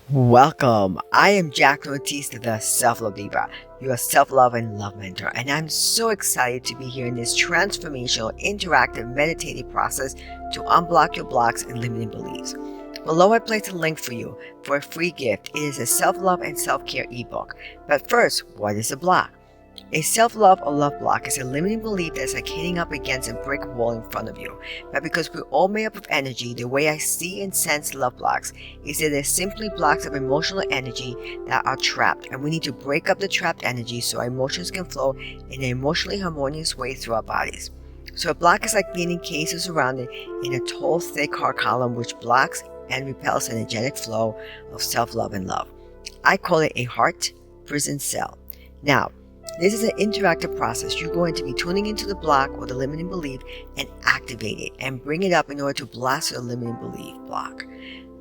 Welcome. I am Jacqueline Ortiz, the Self-Love Diva, your self-love and love mentor, and I'm so excited to be here in this transformational, interactive, meditative process to unblock your blocks and limiting beliefs. Below I place a link for you for a free gift. It is a self-love and self-care ebook. But first, what is a block? A self-love or love block is a limiting belief that's like hitting up against a brick wall in front of you. But because we're all made up of energy, the way I see and sense love blocks is that they're simply blocks of emotional energy that are trapped, and we need to break up the trapped energy so our emotions can flow in an emotionally harmonious way through our bodies. So a block is like being encased or surrounded in a tall, thick, hard column which blocks and repels the energetic flow of self-love and love. I call it a heart prison cell. Now, this is an interactive process. You're going to be tuning into the block or the limiting belief and activate it and bring it up in order to blast the limiting belief block.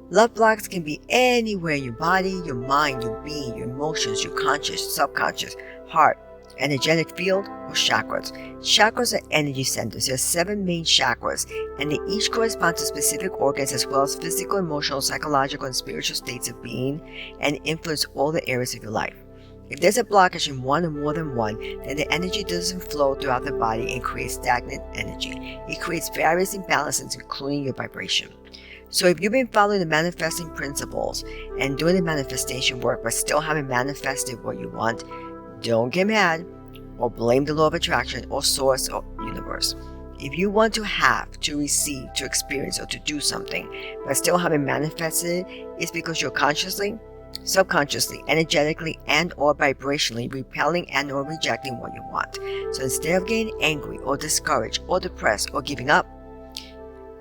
Love blocks can be anywhere in your body, your mind, your being, your emotions, your conscious, subconscious, heart, energetic field, or chakras. Chakras are energy centers. There are 7 main chakras, and they each correspond to specific organs as well as physical, emotional, psychological, and spiritual states of being and influence all the areas of your life. If there's a blockage in one or more than one, then the energy doesn't flow throughout the body and creates stagnant energy. It creates various imbalances, including your vibration. So if you've been following the manifesting principles and doing the manifestation work but still haven't manifested what you want, don't get mad or blame the law of attraction or source or universe. If you want to have, to receive, to experience, or to do something but still haven't manifested it, it's because you're consciously, subconsciously, energetically, and or vibrationally repelling and or rejecting what you want. So instead of getting angry or discouraged or depressed or giving up,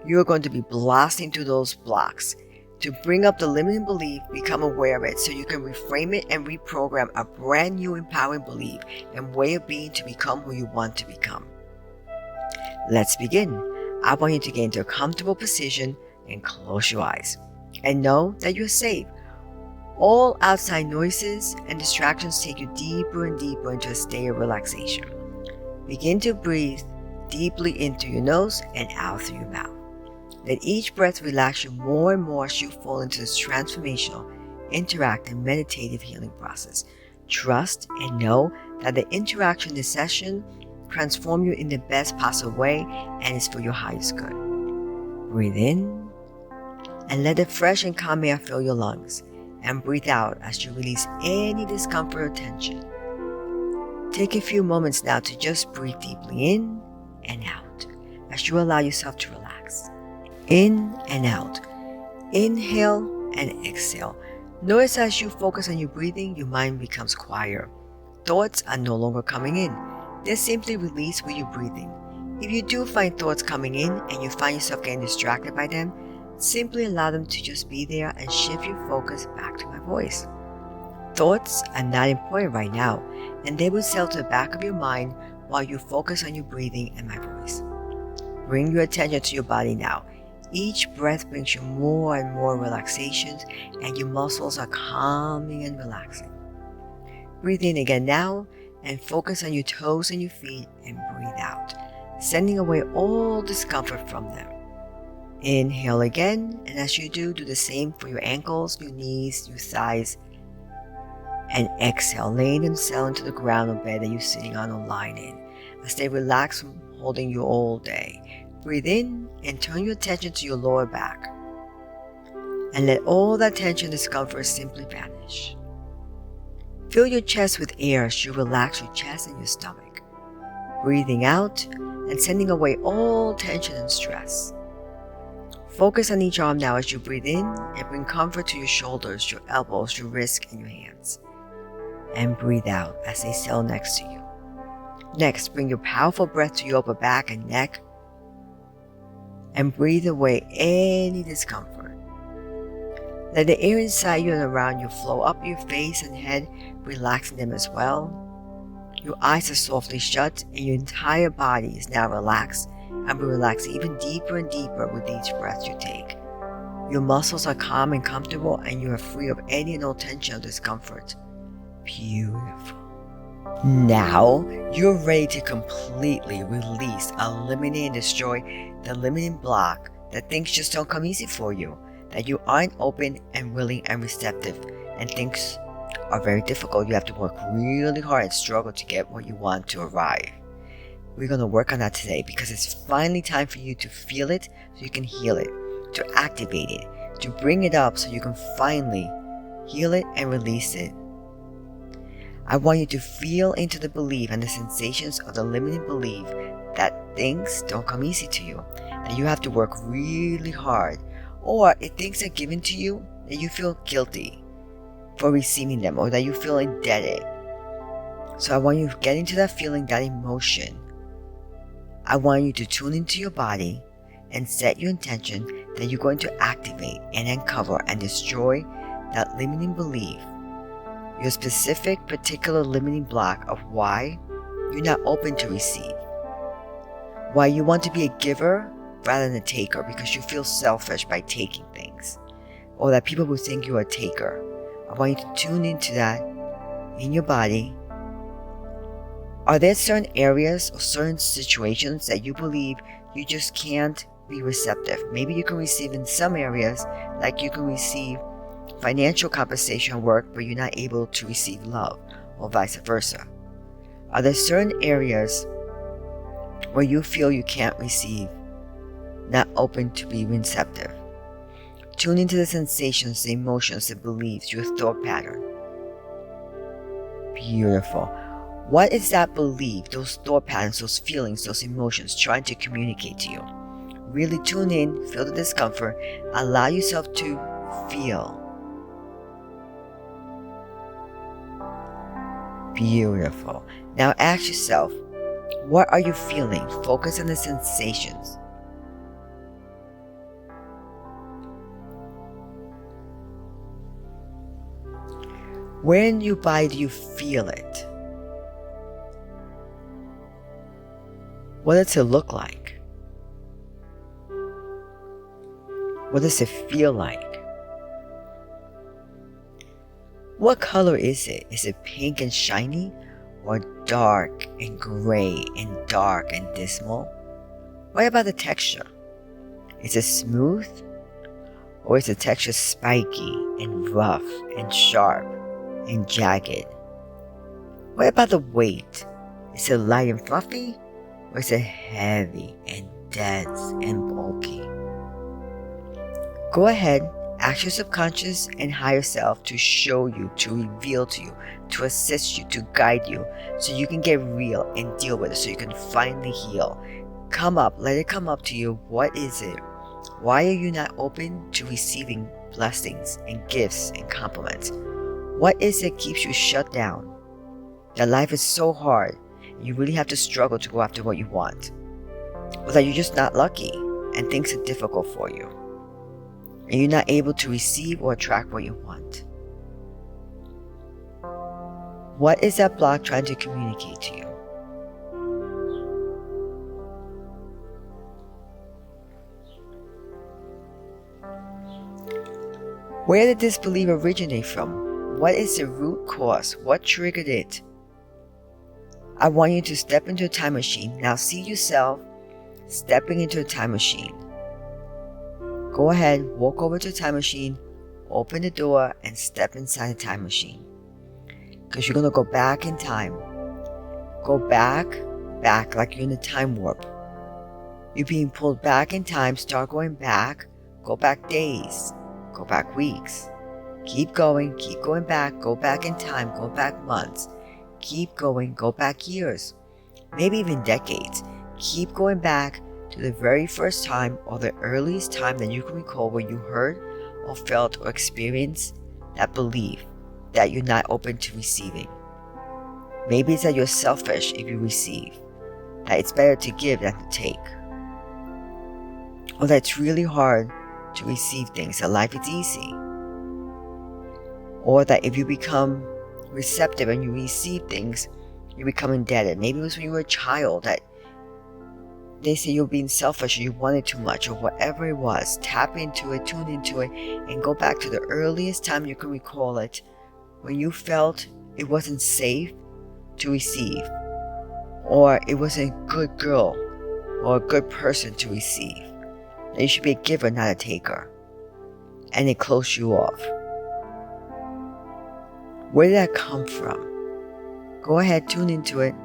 you're going to be blasting through those blocks. To bring up the limiting belief, become aware of it so you can reframe it and reprogram a brand new empowering belief and way of being to become who you want to become. Let's begin. I want you to get into a comfortable position and close your eyes and know that you're safe. All outside noises and distractions take you deeper and deeper into a state of relaxation. Begin to breathe deeply into your nose and out through your mouth. Let each breath relax you more and more as you fall into this transformational, interactive, meditative healing process. Trust and know that the interaction in this session transforms you in the best possible way and is for your highest good. Breathe in and let the fresh and calm air fill your lungs. And breathe out as you release any discomfort or tension. Take a few moments now to just breathe deeply in and out as you allow yourself to relax. In and out. Inhale and exhale. Notice as you focus on your breathing, your mind becomes quieter. Thoughts are no longer coming in. They're simply released with your breathing. If you do find thoughts coming in and you find yourself getting distracted by them, simply allow them to just be there and shift your focus back to my voice. Thoughts are not important right now, and they will settle to the back of your mind while you focus on your breathing and my voice. Bring your attention to your body now. Each breath brings you more and more relaxations, and your muscles are calming and relaxing. Breathe in again now, and focus on your toes and your feet, and breathe out, sending away all discomfort from them. Inhale again, and as you do the same for your ankles, your knees, your thighs. And exhale, laying them down into the ground or bed that you're sitting on or lying in, as they relax from holding you all day. Breathe in and turn your attention to your lower back. And let all that tension and discomfort simply vanish. Fill your chest with air as you relax your chest and your stomach. Breathing out and sending away all tension and stress. Focus on each arm now as you breathe in and bring comfort to your shoulders, your elbows, your wrists, and your hands. And breathe out as they settle next to you. Next, bring your powerful breath to your upper back and neck and breathe away any discomfort. Let the air inside you and around you flow up your face and head, relaxing them as well. Your eyes are softly shut and your entire body is now relaxed and will relax even deeper and deeper with each breath you take. Your muscles are calm and comfortable and you are free of any and all tension or discomfort. Beautiful. Now, you're ready to completely release, eliminate, and destroy the limiting block that things just don't come easy for you, that you aren't open and willing and receptive, and things are very difficult. You have to work really hard and struggle to get what you want to arrive. We're going to work on that today because it's finally time for you to feel it so you can heal it, to activate it, to bring it up so you can finally heal it and release it. I want you to feel into the belief and the sensations of the limiting belief that things don't come easy to you, that you have to work really hard, or if things are given to you, that you feel guilty for receiving them, or that you feel indebted. So I want you to get into that feeling, that emotion. I want you to tune into your body and set your intention that you're going to activate and uncover and destroy that limiting belief, your specific particular limiting block of why you're not open to receive, why you want to be a giver rather than a taker because you feel selfish by taking things, or that people will think you're a taker. I want you to tune into that in your body. Are there certain areas or certain situations that you believe you just can't be receptive? Maybe you can receive in some areas, like you can receive financial compensation work, but you're not able to receive love, or vice versa. Are there certain areas where you feel you can't receive, not open to be receptive? Tune into the sensations, the emotions, the beliefs, your thought pattern. Beautiful. What is that belief, those thought patterns, those feelings, those emotions trying to communicate to you? Really tune in, feel the discomfort, allow yourself to feel. Beautiful. Now ask yourself, what are you feeling? Focus on the sensations. Where in your body do you feel it? What does it look like? What does it feel like? What color is it? Is it pink and shiny, or dark and gray and dark and dismal? What about the texture? Is it smooth, or is the texture spiky and rough and sharp and jagged? What about the weight? Is it light and fluffy, or is it heavy and dense and bulky? Go ahead, ask your subconscious and higher self to show you, to reveal to you, to assist you, to guide you, so you can get real and deal with it, so you can finally heal. Come up, let it come up to you. What is it? Why are you not open to receiving blessings and gifts and compliments? What is it keeps you shut down? That life is so hard, you really have to struggle to go after what you want. Or that you're just not lucky and things are difficult for you, and you're not able to receive or attract what you want. What is that block trying to communicate to you? Where did this belief originate from? What is the root cause? What triggered it? I want you to step into a time machine. Now see yourself stepping into a time machine. Go ahead, walk over to a time machine, open the door, and step inside the time machine. Because you're going to go back in time. Go back like you're in a time warp. You're being pulled back in time. Start going back. Go back days. Go back weeks. Keep going back. Go back in time. Go back months. Keep going. Go back years. Maybe even decades. Keep going back to the very first time or the earliest time that you can recall when you heard or felt or experienced that belief that you're not open to receiving. Maybe it's that you're selfish if you receive, that it's better to give than to take, or that it's really hard to receive things, that life is easy, or that if you become receptive and you receive things, you become indebted. Maybe it was when you were a child that they say you're being selfish or you wanted too much, or whatever it was. Tap into it, tune into it, and go back to the earliest time you can recall it, when you felt it wasn't safe to receive, or it wasn't a good girl or a good person to receive. That you should be a giver, not a taker. and it closed you off. Where did that come from? Go ahead, tune into it.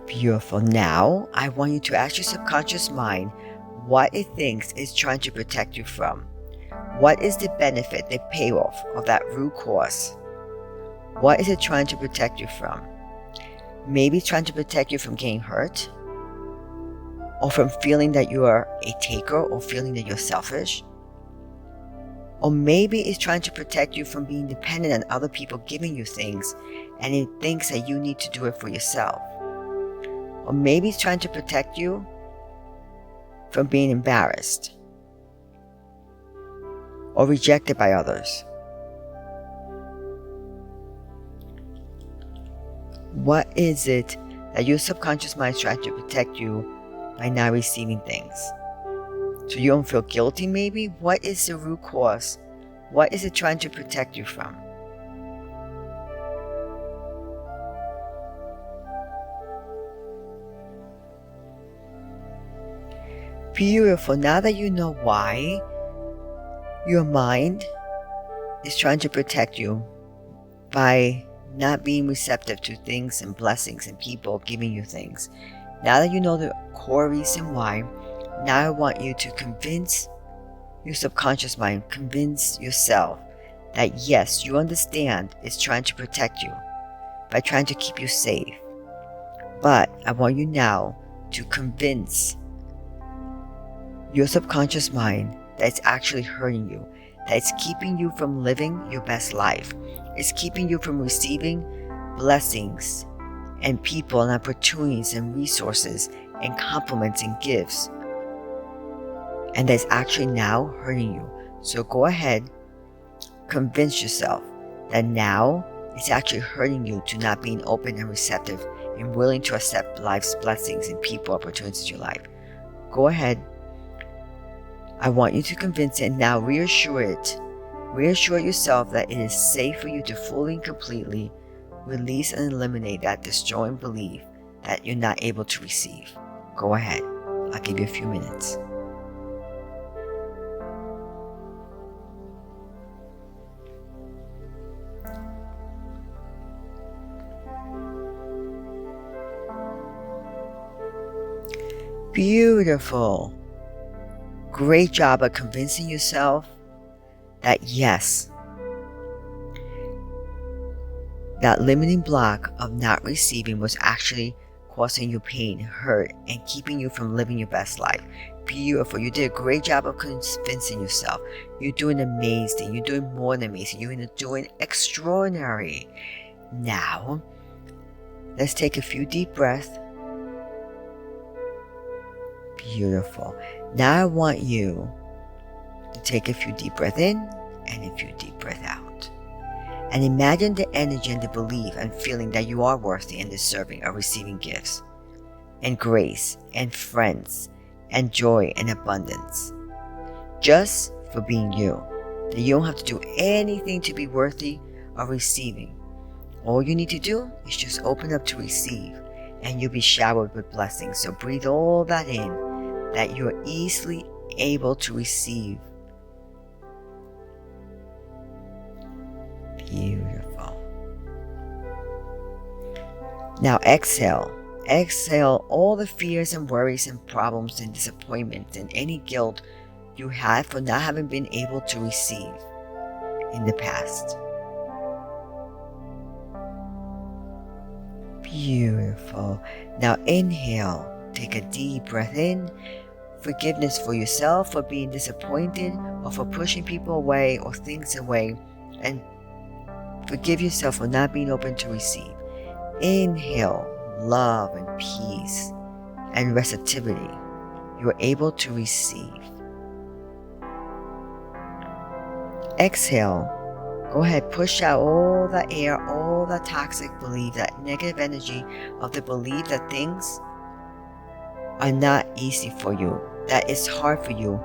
Beautiful. Now, I want you to ask your subconscious mind what it thinks it's trying to protect you from. What is the benefit, the payoff of that root cause? What is it trying to protect you from? Maybe it's trying to protect you from getting hurt, or from feeling that you are a taker, or feeling that you're selfish. Or maybe it's trying to protect you from being dependent on other people giving you things, and it thinks that you need to do it for yourself. Or maybe it's trying to protect you from being embarrassed or rejected by others. What is it that your subconscious mind is trying to protect you by not receiving things? So you don't feel guilty maybe? What is the root cause? What is it trying to protect you from? Beautiful. Now that you know why your mind is trying to protect you by not being receptive to things and blessings and people giving you things. Now that you know the core reason why, now I want you to convince your subconscious mind, convince yourself that yes, you understand it's trying to protect you by trying to keep you safe. But I want you now to convince your subconscious mind that it's actually hurting you, that it's keeping you from living your best life. It's keeping you from receiving blessings and people and opportunities and resources and compliments and gifts. And that's actually now hurting you. So go ahead, convince yourself that now it's actually hurting you to not being open and receptive and willing to accept life's blessings and people, opportunities in your life. Go ahead. I want you to convince it and now reassure it. Reassure yourself that it is safe for you to fully and completely release and eliminate that destroying belief that you're not able to receive. Go ahead. I'll give you a few minutes. Beautiful. Great job of convincing yourself that yes, that limiting block of not receiving was actually causing you pain, hurt, and keeping you from living your best life. Beautiful. You did a great job of convincing yourself. You're doing amazing. You're doing more than amazing. You're doing extraordinary. Now, let's take a few deep breaths. Beautiful. Now I want you to take a few deep breaths in and a few deep breaths out. And imagine the energy and the belief and feeling that you are worthy and deserving of receiving gifts and grace and friends and joy and abundance. Just for being you. That you don't have to do anything to be worthy of receiving. All you need to do is just open up to receive and you'll be showered with blessings. So breathe all that in, that you're easily able to receive. Beautiful. Now exhale. Exhale all the fears and worries and problems and disappointments and any guilt you had for not having been able to receive in the past. Beautiful. Now inhale. Take a deep breath in. Forgiveness for yourself for being disappointed or for pushing people away or things away, and forgive yourself for not being open to receive. Inhale love and peace and receptivity. You are able to receive. Exhale. Go ahead, push out all the air, all the toxic belief, that negative energy of the belief that things are not easy for you, that it's hard for you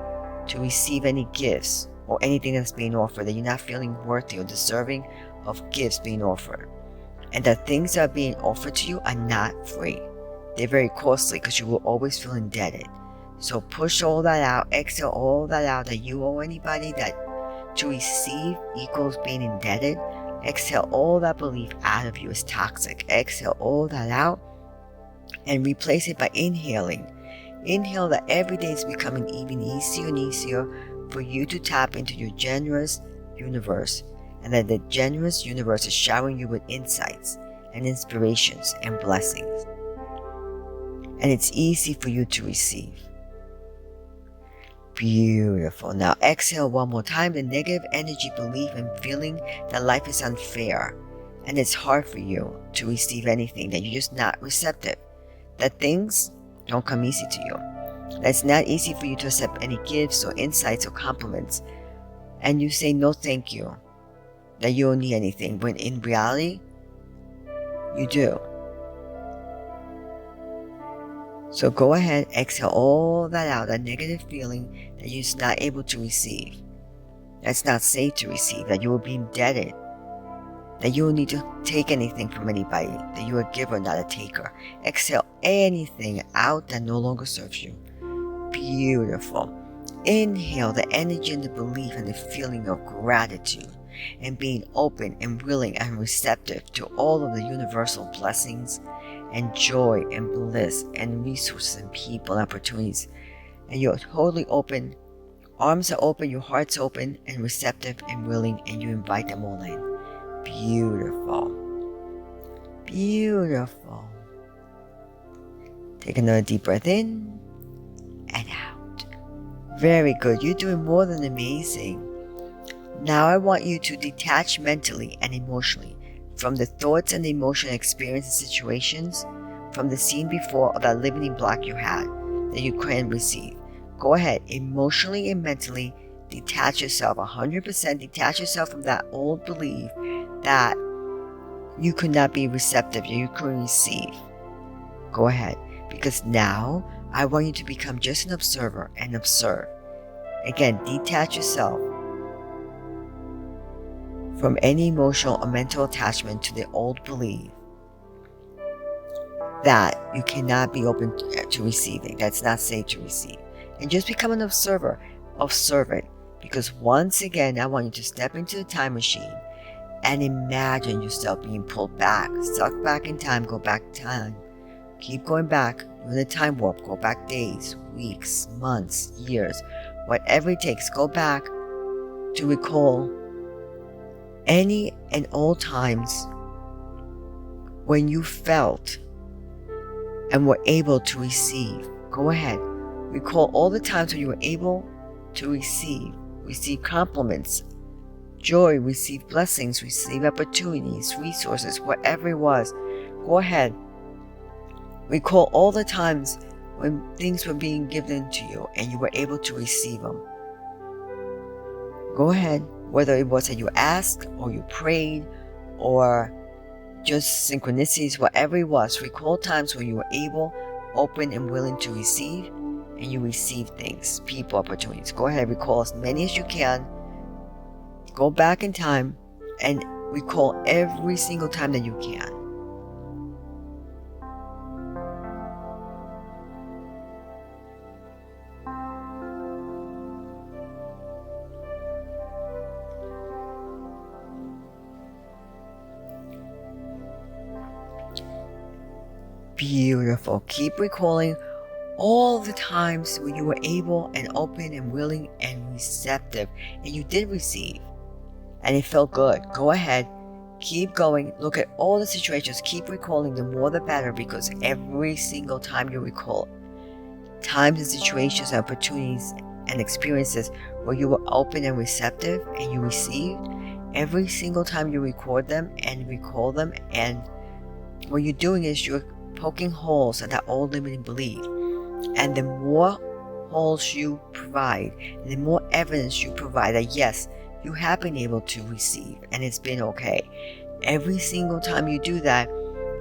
to receive any gifts or anything that's being offered, that you're not feeling worthy or deserving of gifts being offered, and that things that are being offered to you are not free. They're very costly because you will always feel indebted. So push all that out, exhale all that out that you owe anybody, that to receive equals being indebted. Exhale all that belief out of you as toxic. Exhale all that out and replace it by inhaling. Inhale that every day is becoming even easier and easier for you to tap into your generous universe, and that the generous universe is showering you with insights and inspirations and blessings. And it's easy for you to receive. Beautiful. Now exhale one more time the negative energy, belief, and feeling that life is unfair and it's hard for you to receive anything, that you're just not receptive, that things don't come easy to you, that it's not easy for you to accept any gifts or insights or compliments, and you say no thank you, that you don't need anything, when in reality, you do. So go ahead, exhale all that out, that negative feeling that you're just not able to receive, that's not safe to receive, that you will be indebted, that you don't need to take anything from anybody, that you're a giver, not a taker. Exhale anything out that no longer serves you. Beautiful. Inhale the energy and the belief and the feeling of gratitude and being open and willing and receptive to all of the universal blessings and joy and bliss and resources and people and opportunities. And you're totally open, arms are open, your heart's open and receptive and willing, and you invite them all in. Beautiful. Beautiful. Take another deep breath in and out. Very good. You're doing more than amazing. Now I want you to detach mentally and emotionally from the thoughts and the emotional experiences and situations from the scene before, or that limiting block you had that you couldn't receive. Go ahead, emotionally and mentally detach yourself, 100% detach yourself from that old belief that you could not be receptive, you couldn't receive. Go ahead, because now I want you to become just an observer and observe. Again, detach yourself from any emotional or mental attachment to the old belief that you cannot be open to receiving, that's not safe to receive. And just become an observer, observe it. Because once again, I want you to step into the time machine and imagine yourself being pulled back, sucked back in time, go back in time. Keep going back, doing the time warp, go back days, weeks, months, years, whatever it takes, go back to recall any and all times when you felt and were able to receive. Go ahead, recall all the times when you were able to receive compliments, joy, receive blessings, receive opportunities, resources, whatever it was. Go ahead, recall all the times when things were being given to you and you were able to receive them. Go ahead, whether it was that you asked or you prayed or just synchronicities, whatever it was, recall times when you were able, open, and willing to receive, and you received things, people, opportunities. Go ahead, recall as many as you can. Go back in time and recall every single time that you can. Beautiful. Keep recalling all the times when you were able and open and willing and receptive, and you did receive, and it felt good. Go ahead, keep going. Look at all the situations. Keep recalling, the more the better, because every single time you recall times and situations and opportunities and experiences where you were open and receptive and you received, every single time you record them and recall them, and what you're doing is you're poking holes in that old limiting belief. And the more holes you provide, the more evidence you provide that yes, you have been able to receive and it's been okay. Every single time you do that,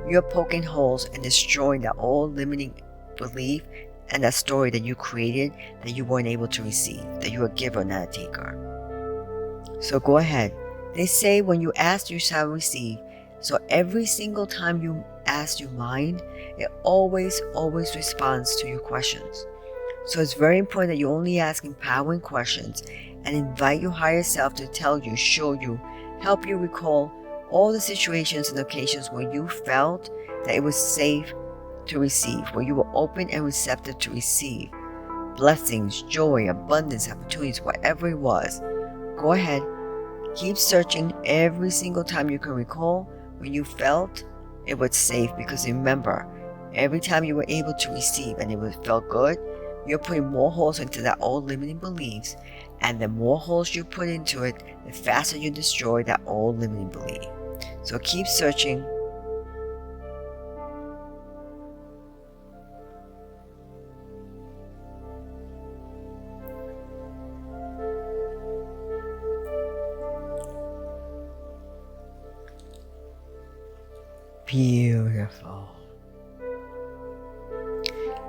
you're poking holes and destroying that old limiting belief and that story that you created that you weren't able to receive, that you're a giver, not a taker. So go ahead. They say when you ask, you shall receive. So every single time you ask your mind, it always responds to your questions. So it's very important that you only ask empowering questions and invite your higher self to tell you, show you, help you recall all the situations and occasions where you felt that it was safe to receive, where you were open and receptive to receive blessings, joy, abundance, opportunities, whatever it was. Go ahead, keep searching every single time you can recall when you felt it was safe, because remember, every time you were able to receive and felt good, you're putting more holes into that old limiting beliefs, and the more holes you put into it, the faster you destroy that old limiting belief. So keep searching. Beautiful.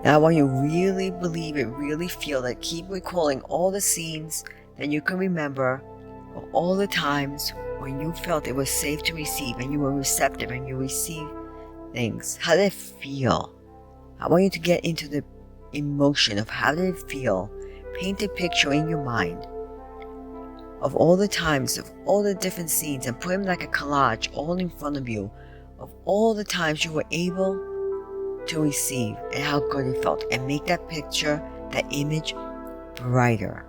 Now I want you to really believe it, really feel it. Keep recalling all the scenes that you can remember of all the times when you felt it was safe to receive and you were receptive and you received things. How did it feel? I want you to get into the emotion of how did it feel. Paint a picture in your mind of all the times, of all the different scenes, and put them like a collage all in front of you of all the times you were able to receive and how good it felt, and make that picture, that image, brighter.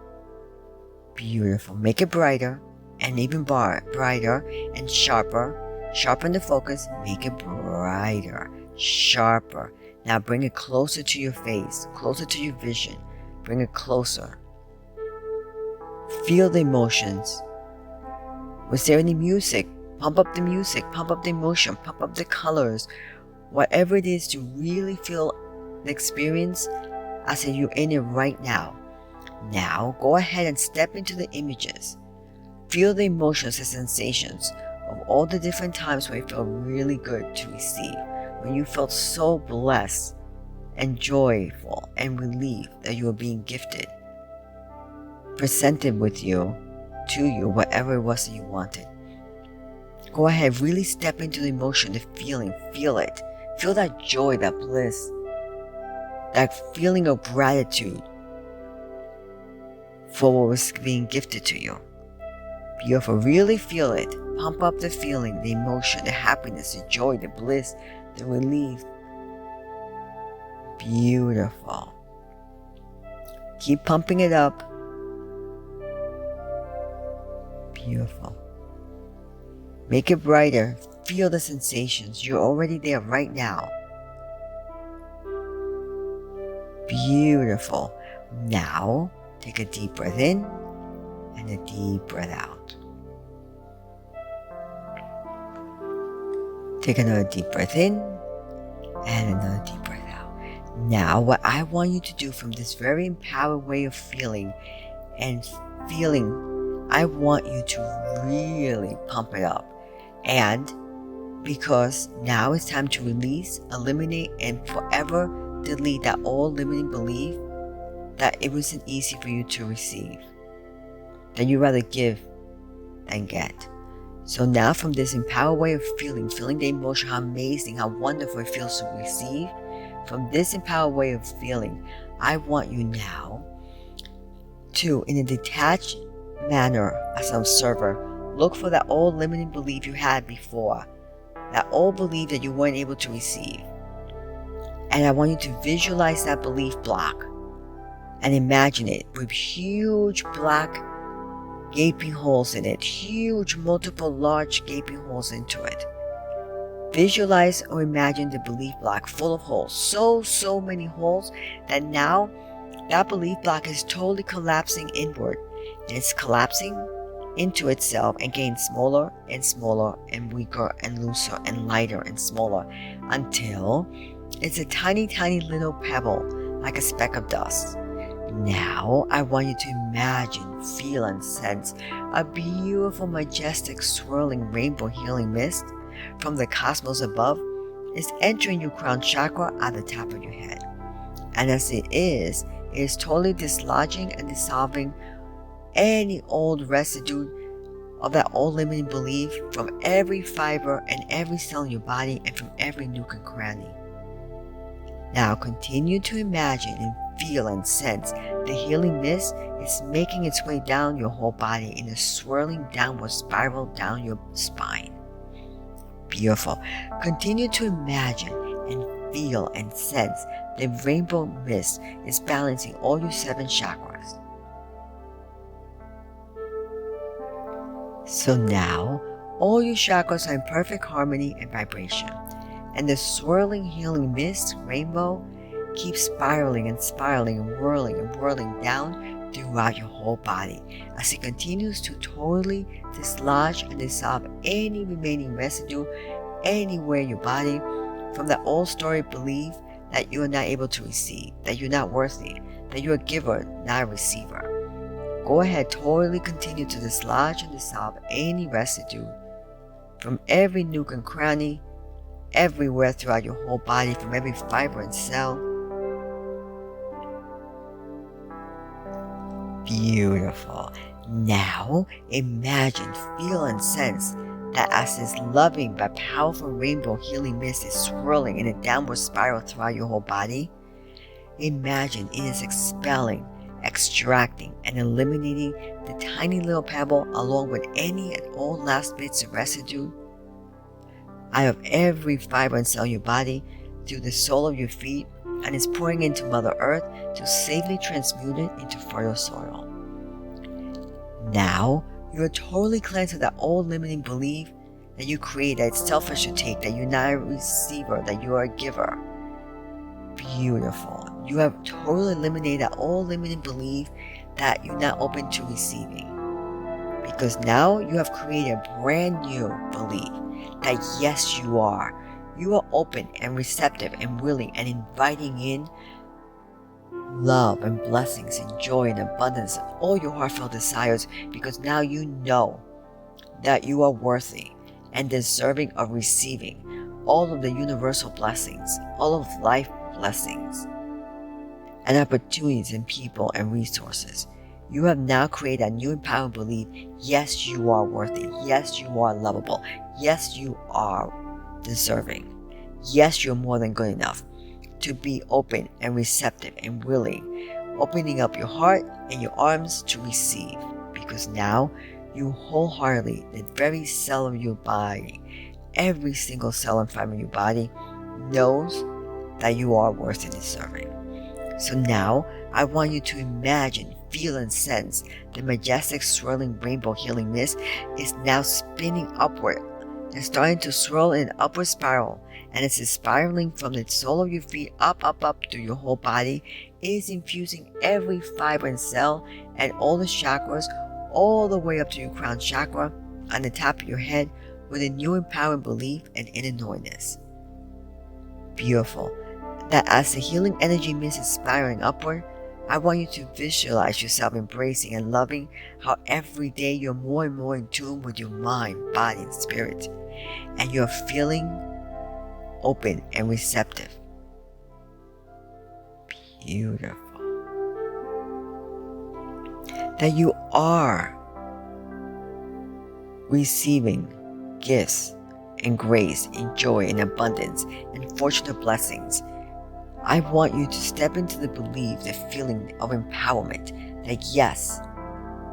Beautiful. Make it brighter and even brighter and sharper. Sharpen the focus. Make it brighter, sharper. Now bring it closer to your face, closer to your vision. Bring it closer. Feel the emotions. Was there any music? Pump up the music, pump up the emotion, pump up the colors. Whatever it is to really feel the experience as if you're in it right now. Now, go ahead and step into the images. Feel the emotions and sensations of all the different times where it felt really good to receive, when you felt so blessed and joyful and relieved that you were being gifted, presented with you, to you, whatever it was that you wanted. Go ahead, really step into the emotion, the feeling, feel it. Feel that joy, that bliss, that feeling of gratitude for what was being gifted to you. Beautiful. Really feel it. Pump up the feeling, the emotion, the happiness, the joy, the bliss, the relief. Beautiful. Keep pumping it up. Beautiful. Make it brighter. Feel the sensations. You're already there right now. Beautiful. Now, take a deep breath in and a deep breath out. Take another deep breath in and another deep breath out. Now, what I want you to do from this very empowered way of feeling, I want you to really pump it up. And because now it's time to release, eliminate, and forever delete that old limiting belief that it wasn't easy for you to receive, that you rather give than get. So now from this empowered way of feeling the emotion, how amazing, how wonderful it feels to receive, from this empowered way of feeling, I want you now to, in a detached manner as an observer, look for that old limiting belief you had before, that old belief that you weren't able to receive. And I want you to visualize that belief block and imagine it with huge black gaping holes in it, huge multiple large gaping holes into it. Visualize or imagine the belief block full of holes, so many holes that now that belief block is totally collapsing inward, and it's collapsing into itself and getting smaller and smaller and weaker and looser and lighter and smaller until it's a tiny little pebble, like a speck of dust. Now I want you to imagine, feel, and sense a beautiful, majestic, swirling rainbow healing mist from the cosmos above is entering your crown chakra at the top of your head. And as it is totally dislodging and dissolving any old residue of that old limiting belief from every fiber and every cell in your body and from every nook and cranny. Now continue to imagine and feel and sense the healing mist is making its way down your whole body in a swirling downward spiral down your spine. Beautiful. Continue to imagine and feel and sense the rainbow mist is balancing all your 7 chakras. So now, all your chakras are in perfect harmony and vibration, and the swirling healing mist rainbow keeps spiraling and spiraling and whirling down throughout your whole body as it continues to totally dislodge and dissolve any remaining residue anywhere in your body from the old story belief that you are not able to receive, that you're not worthy, that you're a giver, not a receiver. Go ahead, totally continue to dislodge and dissolve any residue from every nook and cranny, everywhere throughout your whole body, from every fiber and cell. Beautiful. Now, imagine, feel, and sense that as this loving but powerful rainbow healing mist is swirling in a downward spiral throughout your whole body, imagine it is expelling, extracting, and eliminating the tiny little pebble along with any and all last bits of residue out of every fiber and cell in your body through the sole of your feet, and is pouring into Mother Earth to safely transmute it into fertile soil. Now, you are totally cleansed of that old limiting belief that you create, that it's selfish to take, that you're not a receiver, that you are a giver. Beautiful. You have totally eliminated that old limiting belief that you're not open to receiving. Because now you have created a brand new belief that yes, you are. You are open and receptive and willing and inviting in love and blessings and joy and abundance of all your heartfelt desires, because now you know that you are worthy and deserving of receiving all of the universal blessings, all of life blessings and opportunities and people and resources. You have now created a new empowered belief. Yes, you are worthy. Yes, you are lovable. Yes, you are deserving. Yes, you're more than good enough to be open and receptive and willing, opening up your heart and your arms to receive, because now you wholeheartedly, the very cell of your body, every single cell and fiber of your body knows that you are worth and deserving. So now I want you to imagine, feel, and sense the majestic swirling rainbow healing mist is now spinning upward and starting to swirl in an upward spiral, and as it's spiraling from the sole of your feet up through your whole body, it is infusing every fiber and cell and all the chakras all the way up to your crown chakra on the top of your head with a new empowering belief and inner knowingness. Beautiful. That as the healing energy mist is spiraling upward, I want you to visualize yourself embracing and loving how every day you're more and more in tune with your mind, body, and spirit, and you're feeling open and receptive. Beautiful. That you are receiving gifts and grace and joy and abundance and fortunate blessings. I want you to step into the belief, the feeling of empowerment that yes,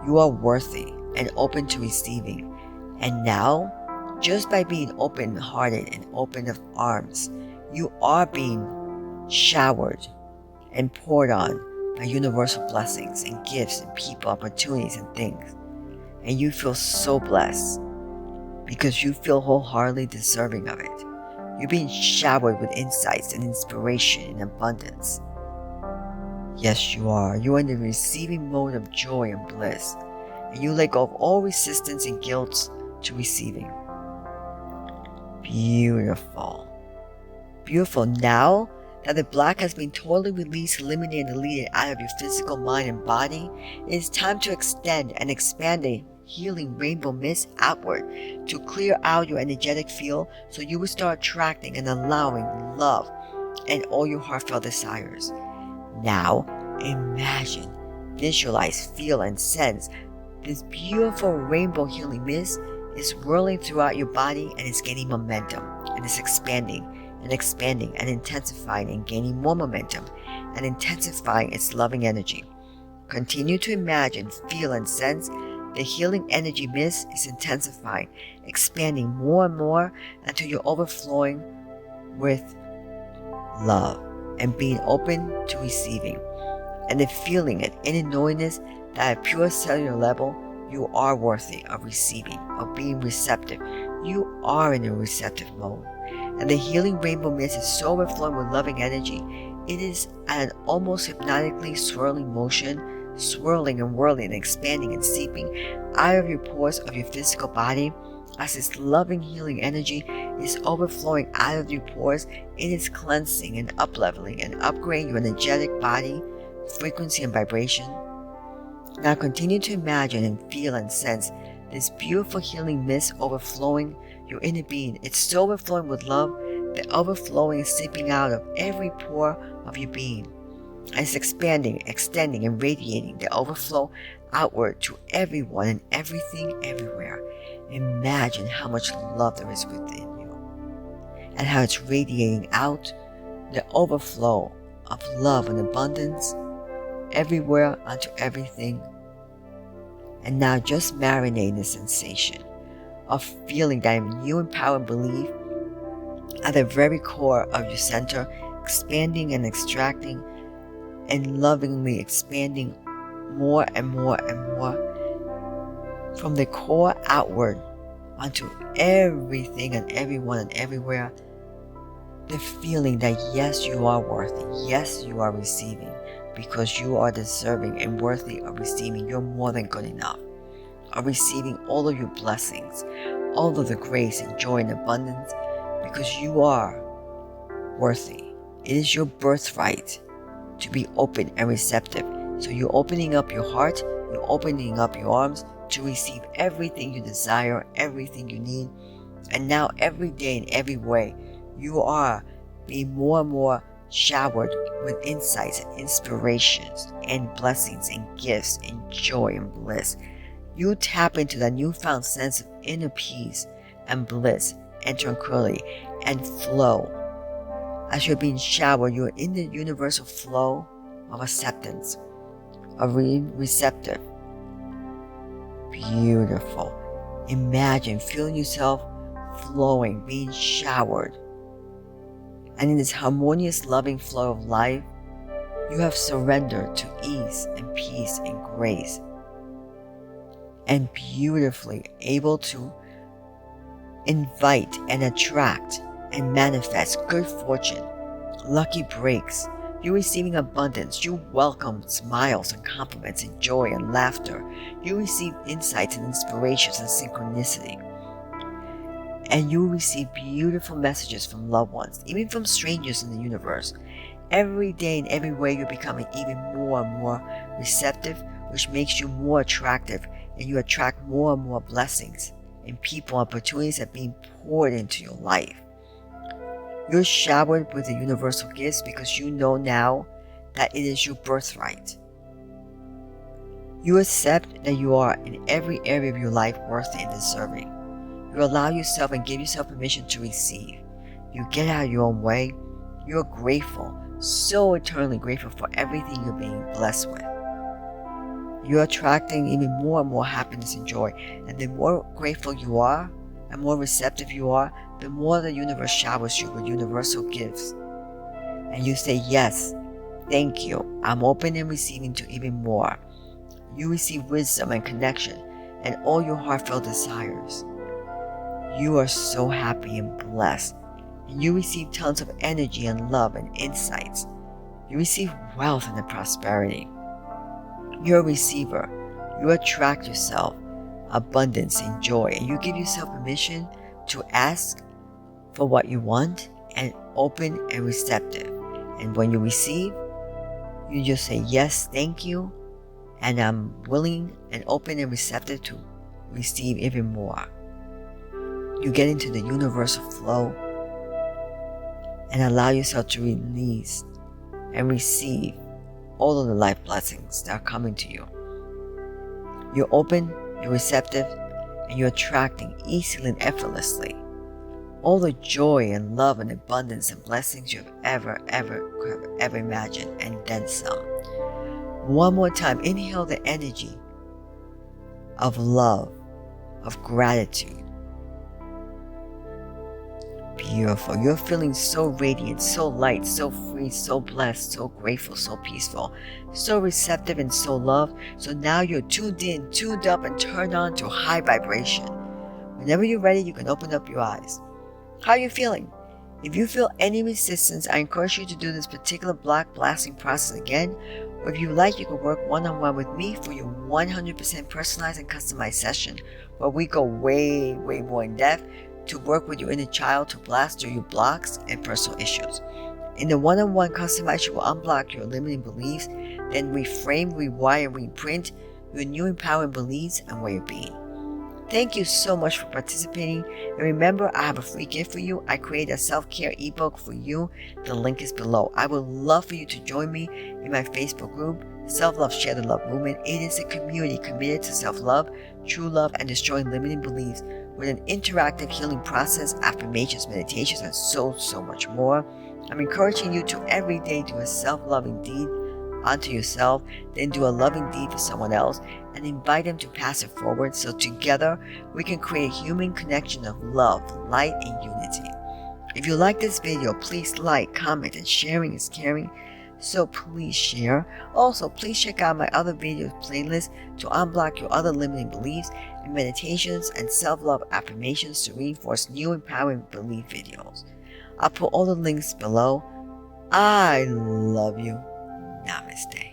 you are worthy and open to receiving. And now, just by being open-hearted and open of arms, you are being showered and poured on by universal blessings and gifts and people, opportunities and things. And you feel so blessed because you feel wholeheartedly deserving of it. You're being showered with insights and inspiration and abundance. Yes, you are. You are in the receiving mode of joy and bliss, and you let go of all resistance and guilt to receiving. Beautiful. Beautiful. Now that the black has been totally released, eliminated, and deleted out of your physical mind and body, it is time to extend and expand the healing rainbow mist outward to clear out your energetic field so you will start attracting and allowing love and all your heartfelt desires. Now, imagine, visualize, feel, and sense this beautiful rainbow healing mist is whirling throughout your body and is gaining momentum, and is expanding and expanding and intensifying and gaining more momentum and intensifying its loving energy. Continue to imagine, feel, and sense the healing energy mist is intensifying, expanding more and more until you're overflowing with love and being open to receiving. And then feeling an inner knowingness that at pure cellular level, you are worthy of receiving, of being receptive. You are in a receptive mode. And the healing rainbow mist is so overflowing with loving energy, it is at an almost hypnotically swirling motion, swirling and whirling and expanding and seeping out of your pores of your physical body. As this loving healing energy is overflowing out of your pores, it is cleansing and upleveling and upgrading your energetic body, frequency and vibration. Now continue to imagine and feel and sense this beautiful healing mist overflowing your inner being. It's so overflowing with love, the overflowing is seeping out of every pore of your being. And it's expanding, extending, and radiating the overflow outward to everyone and everything everywhere. Imagine how much love there is within you and how it's radiating out, the overflow of love and abundance everywhere onto everything. And now just marinate in the sensation of feeling that new empowered belief at the very core of your center, expanding and extracting and lovingly expanding more and more and more from the core outward onto everything and everyone and everywhere. The feeling that yes, you are worthy, yes, you are receiving, because you are deserving and worthy of receiving. You're more than good enough, of receiving all of your blessings, all of the grace and joy and abundance, because you are worthy. It is your birthright to be open and receptive. So you're opening up your heart, you're opening up your arms to receive everything you desire, everything you need. And now every day in every way, you are being more and more showered with insights and inspirations and blessings and gifts and joy and bliss. You tap into that newfound sense of inner peace and bliss and tranquility and flow. As you're being showered, you're in the universal flow of acceptance, of receptive. Beautiful. Imagine feeling yourself flowing, being showered. And in this harmonious, loving flow of life, you have surrendered to ease and peace and grace, and beautifully able to invite and attract and manifest good fortune, lucky breaks. You're receiving abundance. You welcome smiles and compliments and joy and laughter. You receive insights and inspirations and synchronicity. And you receive beautiful messages from loved ones, even from strangers in the universe. Every day in every way, you're becoming even more and more receptive, which makes you more attractive, and you attract more and more blessings and people, opportunities that are being poured into your life. You're showered with the universal gifts because you know now that it is your birthright. You accept that you are in every area of your life worthy and deserving. You allow yourself and give yourself permission to receive. You get out of your own way. You're grateful, so eternally grateful for everything you're being blessed with. You're attracting even more and more happiness and joy. And the more grateful you are and more receptive you are, the more the universe showers you with universal gifts. And you say, yes, thank you. I'm open and receiving to even more. You receive wisdom and connection and all your heartfelt desires. You are so happy and blessed. And you receive tons of energy and love and insights. You receive wealth and prosperity. You're a receiver. You attract yourself abundance and joy, and you give yourself permission to ask for what you want and open and receptive. And when you receive, you just say, yes, thank you, and I'm willing and open and receptive to receive even more. You get into the universal flow and allow yourself to release and receive all of the life blessings that are coming to you. You're open, you're receptive, and you're attracting easily and effortlessly all the joy and love and abundance and blessings you've ever imagined, and then some. One more time, inhale the energy of love, of gratitude. Beautiful. You're feeling so radiant, so light, so free, so blessed, so grateful, so peaceful, so receptive and so loved. So now you're tuned in, tuned up, and turned on to high vibration. Whenever you're ready, you can open up your eyes. How are you feeling? If you feel any resistance, I encourage you to do this particular block blasting process again, or if you like, you can work one-on-one with me for your 100% personalized and customized session, where we go way more in depth to work with your inner child to blast through your blocks and personal issues. In the one-on-one customized, you will unblock your limiting beliefs, then reframe, rewire, reprint your new empowering beliefs and way of being. Thank you so much for participating, and remember, I have a free gift for you. I created a self-care ebook for you. The link is below. I would love for you to join me in my Facebook group, Self-Love Share the Love Movement. It is a community committed to self-love, true love, and destroying limiting beliefs with an interactive healing process, affirmations, meditations, and so much more. I'm encouraging you to every day do a self-loving deed unto yourself, then do a loving deed for someone else, and invite them to pass it forward, so together we can create a human connection of love, light, and unity. If you like this video, please like, comment, and sharing is caring, so please share. Also, please check out my other videos playlist to unblock your other limiting beliefs and meditations and self-love affirmations to reinforce new empowering belief videos. I'll put all the links below. I love you. Namaste.